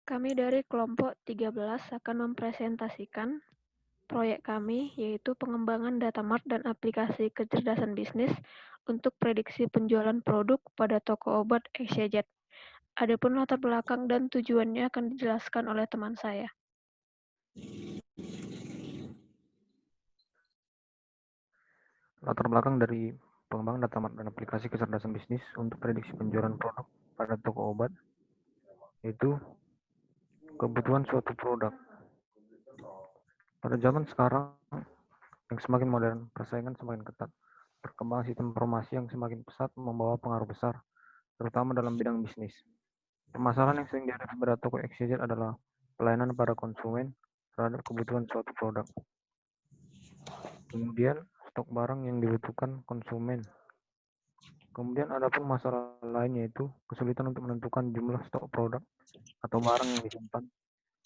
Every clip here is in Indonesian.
Kami dari kelompok 13 akan mempresentasikan proyek kami, yaitu pengembangan data mart dan aplikasi kecerdasan bisnis untuk prediksi penjualan produk pada toko obat XYZ. Adapun latar belakang dan tujuannya akan dijelaskan oleh teman saya. Latar belakang dari pengembangan data mart dan aplikasi kecerdasan bisnis untuk prediksi penjualan produk pada toko obat, yaitu kebutuhan suatu produk. Pada zaman sekarang yang semakin modern, persaingan semakin ketat. Perkembangan sistem informasi yang semakin pesat membawa pengaruh besar, terutama dalam bidang bisnis. Permasalahan yang sering dihadapi pada toko XYZ adalah pelayanan pada konsumen terhadap kebutuhan suatu produk. Kemudian, stok barang yang dibutuhkan konsumen. Kemudian ada pun masalah lain, yaitu kesulitan untuk menentukan jumlah stok produk atau barang yang disimpan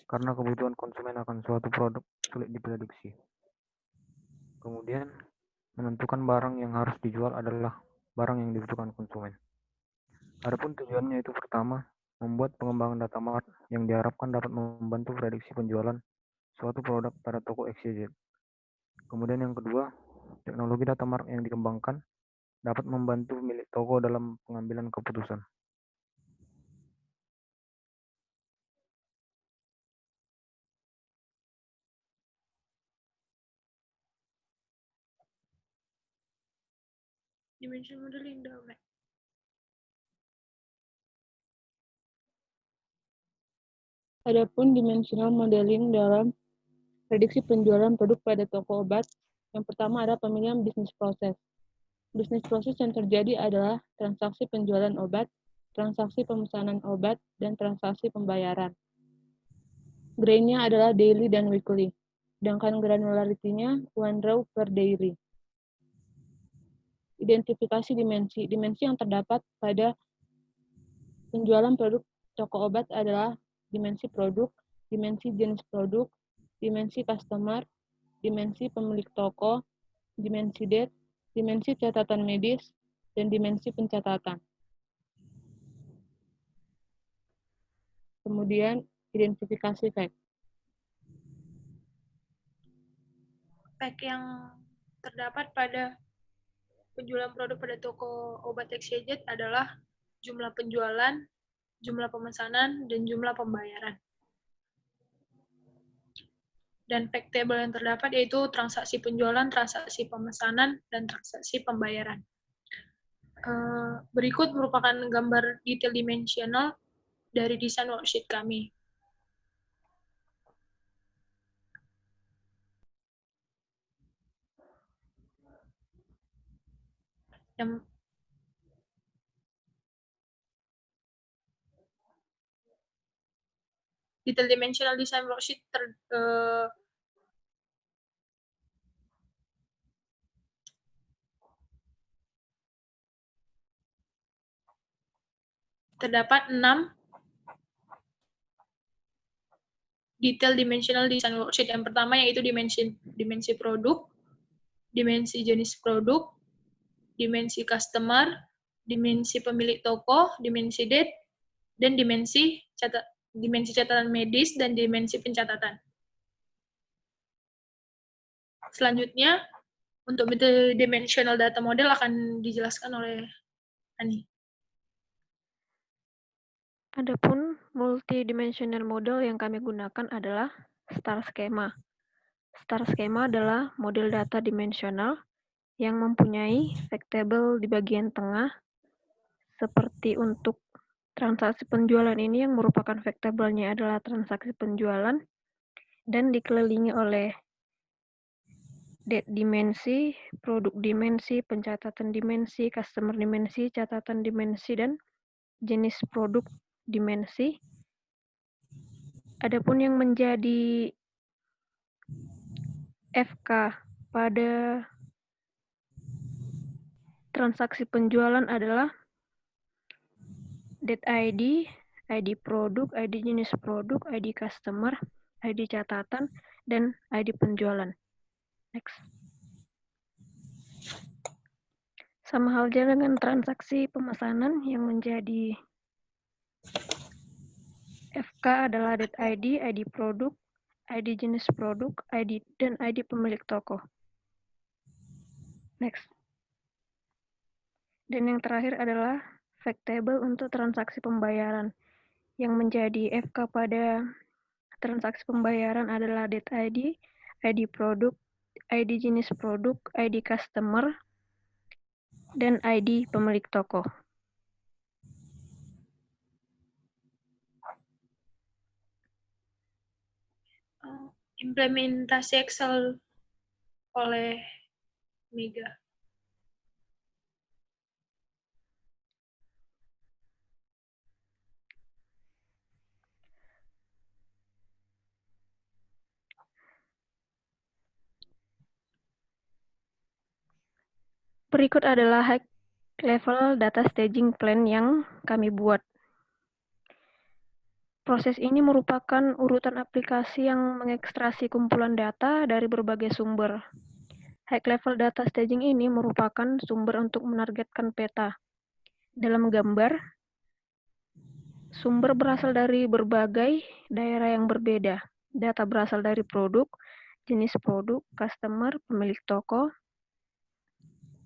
karena kebutuhan konsumen akan suatu produk sulit diprediksi. Kemudian, menentukan barang yang harus dijual adalah barang yang dibutuhkan konsumen. Adapun tujuannya itu pertama, membuat pengembangan data mart yang diharapkan dapat membantu prediksi penjualan suatu produk pada toko XYZ. Kemudian yang kedua, teknologi data mart yang dikembangkan dapat membantu pemilik toko dalam pengambilan keputusan. Dimension modeling dalam. Adapun dimensional modeling dalam prediksi penjualan produk pada toko obat, yang pertama ada pemilihan bisnis proses. Bisnis proses yang terjadi adalah transaksi penjualan obat, transaksi pemesanan obat, dan transaksi pembayaran. Grainnya adalah daily dan weekly, sedangkan granularity-nya 1 row per daily. Identifikasi dimensi. Dimensi yang terdapat pada penjualan produk toko obat adalah dimensi produk, dimensi jenis produk, dimensi customer, dimensi pemilik toko, dimensi date, dimensi catatan medis, dan dimensi pencatatan. Kemudian, identifikasi fact. Fact yang terdapat pada penjualan produk pada toko obat XYZ adalah jumlah penjualan, jumlah pemesanan, dan jumlah pembayaran. Dan fact table yang terdapat yaitu transaksi penjualan, transaksi pemesanan, dan transaksi pembayaran. Berikut merupakan gambar detail dimensional dari desain worksheet kami. Yang detail dimensional design worksheet terdapat 6 detail dimensional design worksheet. Yang pertama yaitu dimensi produk, dimensi jenis produk, dimensi customer, dimensi pemilik toko, dimensi date, dan dimensi catatan medis, dan dimensi pencatatan. Selanjutnya, untuk dimensional data model akan dijelaskan oleh Ani. Adapun multidimensional model yang kami gunakan adalah star schema. Star schema adalah model data dimensional yang mempunyai fact table di bagian tengah, seperti untuk transaksi penjualan ini yang merupakan fact table-nya adalah transaksi penjualan, dan dikelilingi oleh date dimensi, produk dimensi, pencatatan dimensi, customer dimensi, catatan dimensi, dan jenis produk dimensi. Adapun yang menjadi FK pada transaksi penjualan adalah date ID, ID produk, ID jenis produk, ID customer, ID catatan, dan ID penjualan. Next. Sama halnya dengan transaksi pemesanan yang menjadi FK adalah date ID, ID produk, ID jenis produk, dan ID pemilik toko. Next. Dan yang terakhir adalah fact table untuk transaksi pembayaran. Yang menjadi FK pada transaksi pembayaran adalah date ID, ID produk, ID jenis produk, ID customer, dan ID pemilik toko. Implementasi Excel oleh Mega. Berikut adalah high level data staging plan yang kami buat. Proses ini merupakan urutan aplikasi yang mengekstraksi kumpulan data dari berbagai sumber. High level data staging ini merupakan sumber untuk menargetkan peta. Dalam gambar, sumber berasal dari berbagai daerah yang berbeda. Data berasal dari produk, jenis produk, customer, pemilik toko,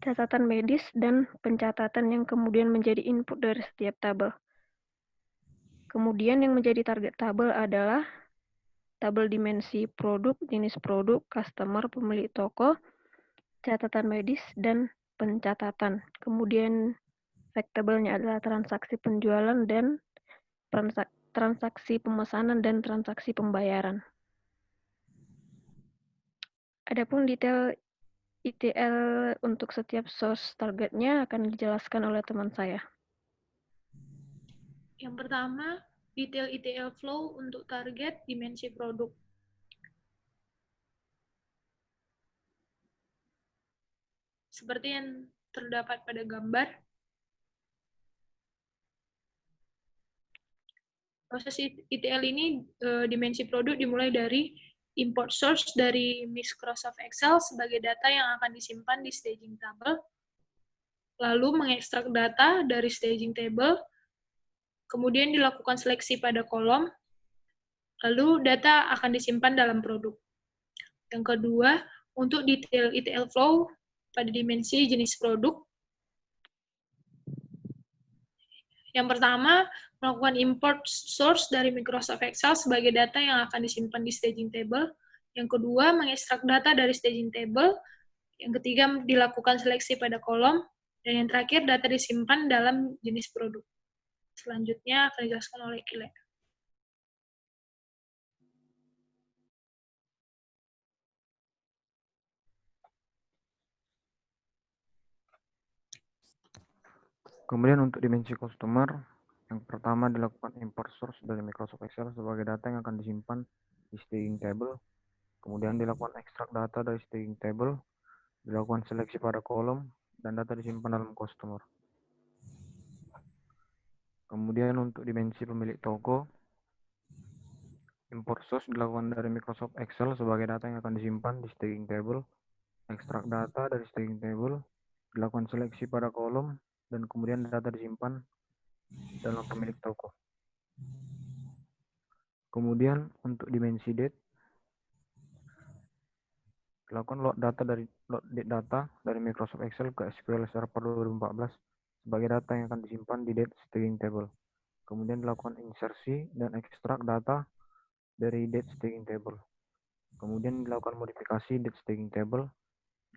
catatan medis, dan pencatatan yang kemudian menjadi input dari setiap tabel. Kemudian yang menjadi target tabel adalah tabel dimensi produk, jenis produk, customer, pemilik toko, catatan medis, dan pencatatan. Kemudian fact table-nya adalah transaksi penjualan dan transaksi pemesanan dan transaksi pembayaran. Adapun detail ETL untuk setiap source targetnya akan dijelaskan oleh teman saya. Yang pertama, detail ETL flow untuk target dimensi produk. Seperti yang terdapat pada gambar, proses ETL ini dimensi produk dimulai dari import source dari Microsoft Excel sebagai data yang akan disimpan di staging table, lalu mengekstrak data dari staging table, kemudian dilakukan seleksi pada kolom, lalu data akan disimpan dalam produk. Yang kedua, untuk detail ETL flow pada dimensi jenis produk, yang pertama, melakukan import source dari Microsoft Excel sebagai data yang akan disimpan di staging table. Yang kedua, mengekstrak data dari staging table. Yang ketiga, dilakukan seleksi pada kolom. Dan yang terakhir, data disimpan dalam jenis produk. Selanjutnya akan dijelaskan oleh Kile. Kemudian untuk dimensi customer, yang pertama dilakukan import source dari Microsoft Excel sebagai data yang akan disimpan di staging table. Kemudian dilakukan ekstrak data dari staging table, dilakukan seleksi pada kolom, dan data disimpan dalam customer. Kemudian untuk dimensi pemilik toko, import source dilakukan dari Microsoft Excel sebagai data yang akan disimpan di staging table, ekstrak data dari staging table, dilakukan seleksi pada kolom, dan kemudian data disimpan dalam pemilik toko. Kemudian untuk dimensi date, dilakukan load data dari Microsoft Excel ke SQL Server 2014 sebagai data yang akan disimpan di date staging table. Kemudian dilakukan insersi dan ekstrak data dari date staging table. Kemudian dilakukan modifikasi date staging table,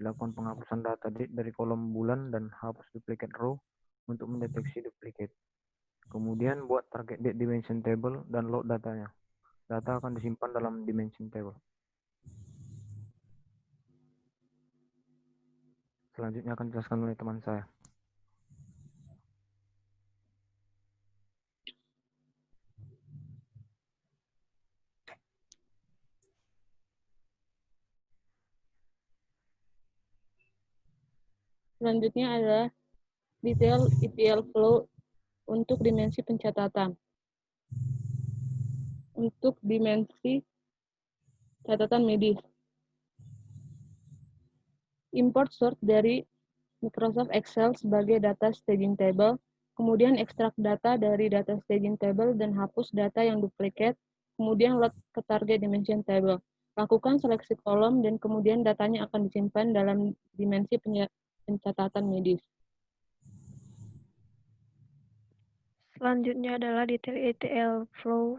dilakukan penghapusan data date dari kolom bulan dan hapus duplicate row untuk mendeteksi duplicate. Kemudian buat target date dimension table dan load datanya. Data akan disimpan dalam dimension table. Selanjutnya akan dijelaskan oleh teman saya. Selanjutnya adalah detail ETL flow untuk dimensi pencatatan. Untuk dimensi catatan medis, import source dari Microsoft Excel sebagai data staging table, kemudian ekstrak data dari data staging table dan hapus data yang duplikat, kemudian load ke target dimension table. Lakukan seleksi kolom dan kemudian datanya akan disimpan dalam dimensi pencatatan medis. Selanjutnya adalah detail ETL flow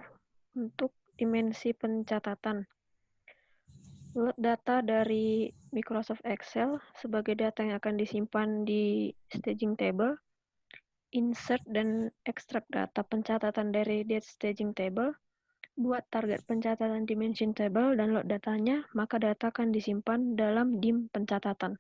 untuk dimensi pencatatan. Load data dari Microsoft Excel sebagai data yang akan disimpan di staging table. Insert dan ekstrak data pencatatan dari date staging table. Buat target pencatatan dimension table dan load datanya, maka data akan disimpan dalam dim pencatatan.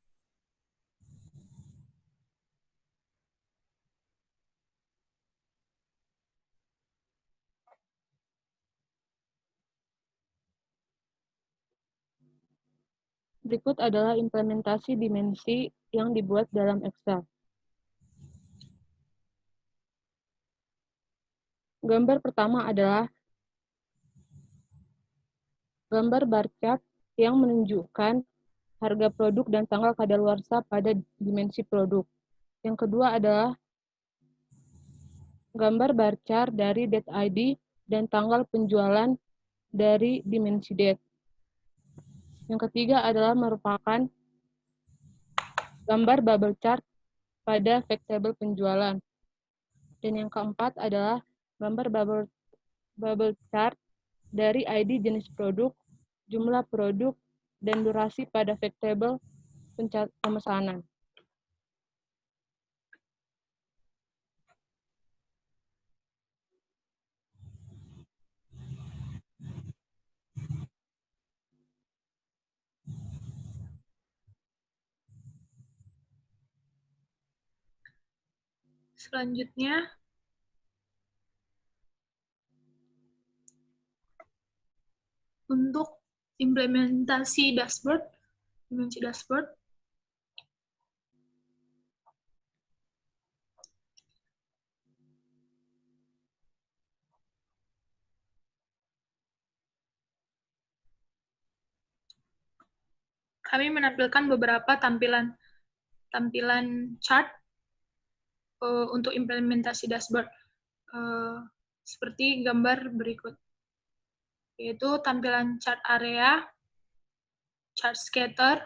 Berikut adalah implementasi dimensi yang dibuat dalam Excel. Gambar pertama adalah gambar bar chart yang menunjukkan harga produk dan tanggal kadaluarsa pada dimensi produk. Yang kedua adalah gambar bar chart dari date ID dan tanggal penjualan dari dimensi date. Yang ketiga adalah merupakan gambar bubble chart pada fact table penjualan. Dan yang keempat adalah gambar bubble chart dari ID jenis produk, jumlah produk, dan durasi pada fact table pemesanan. Selanjutnya, untuk implementasi dashboard, dimensi dashboard, kami menampilkan beberapa tampilan chart untuk implementasi dashboard, seperti gambar berikut, yaitu tampilan chart area, chart scatter,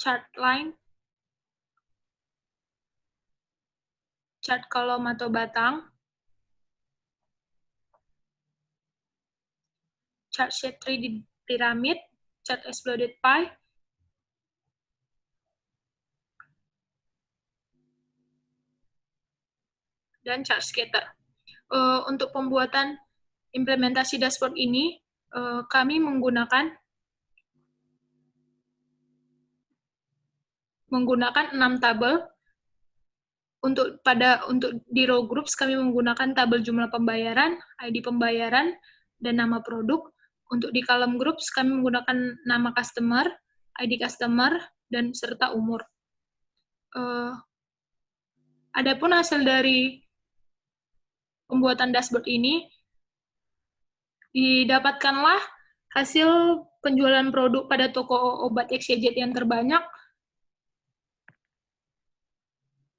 chart line, chart kolom atau batang, chart sheet 3 pyramid, chart exploded pie, dan chart scatter. Untuk pembuatan implementasi dashboard ini, kami menggunakan 6 tabel. Untuk di row groups kami menggunakan tabel jumlah pembayaran, ID pembayaran, dan nama produk. Untuk di column groups kami menggunakan nama customer, ID customer, dan serta umur. Adapun hasil dari pembuatan dashboard ini, didapatkanlah hasil penjualan produk pada toko obat XYZ yang terbanyak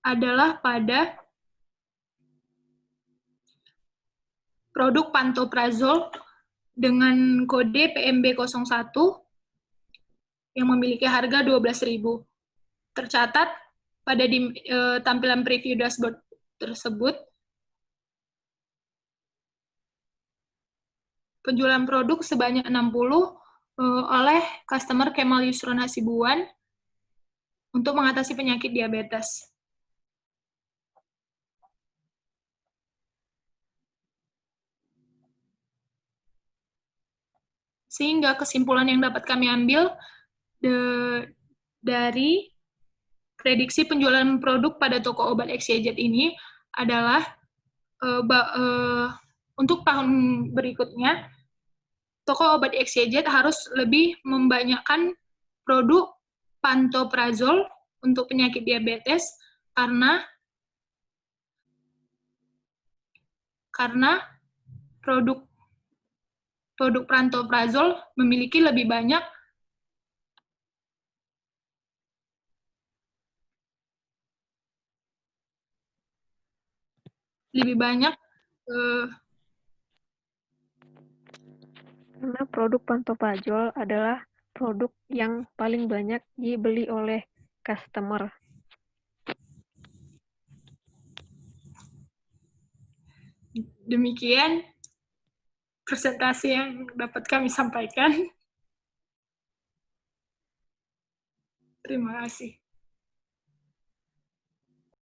adalah pada produk pantoprazol dengan kode PMB01 yang memiliki harga 12.000. Tercatat pada tampilan preview dashboard tersebut, penjualan produk sebanyak 60 oleh customer Kemal Yusron Hasibuan untuk mengatasi penyakit diabetes. Sehingga kesimpulan yang dapat kami ambil dari prediksi penjualan produk pada toko obat XYZ ini adalah untuk tahun berikutnya, toko obat XYZ harus lebih membanyakkan produk pantoprazol untuk penyakit diabetes karena produk pantoprazol memiliki lebih banyak lebih banyak Karena produk Pantopajol adalah produk yang paling banyak dibeli oleh customer. demikian presentasi yang dapat kami sampaikan. Terima kasih.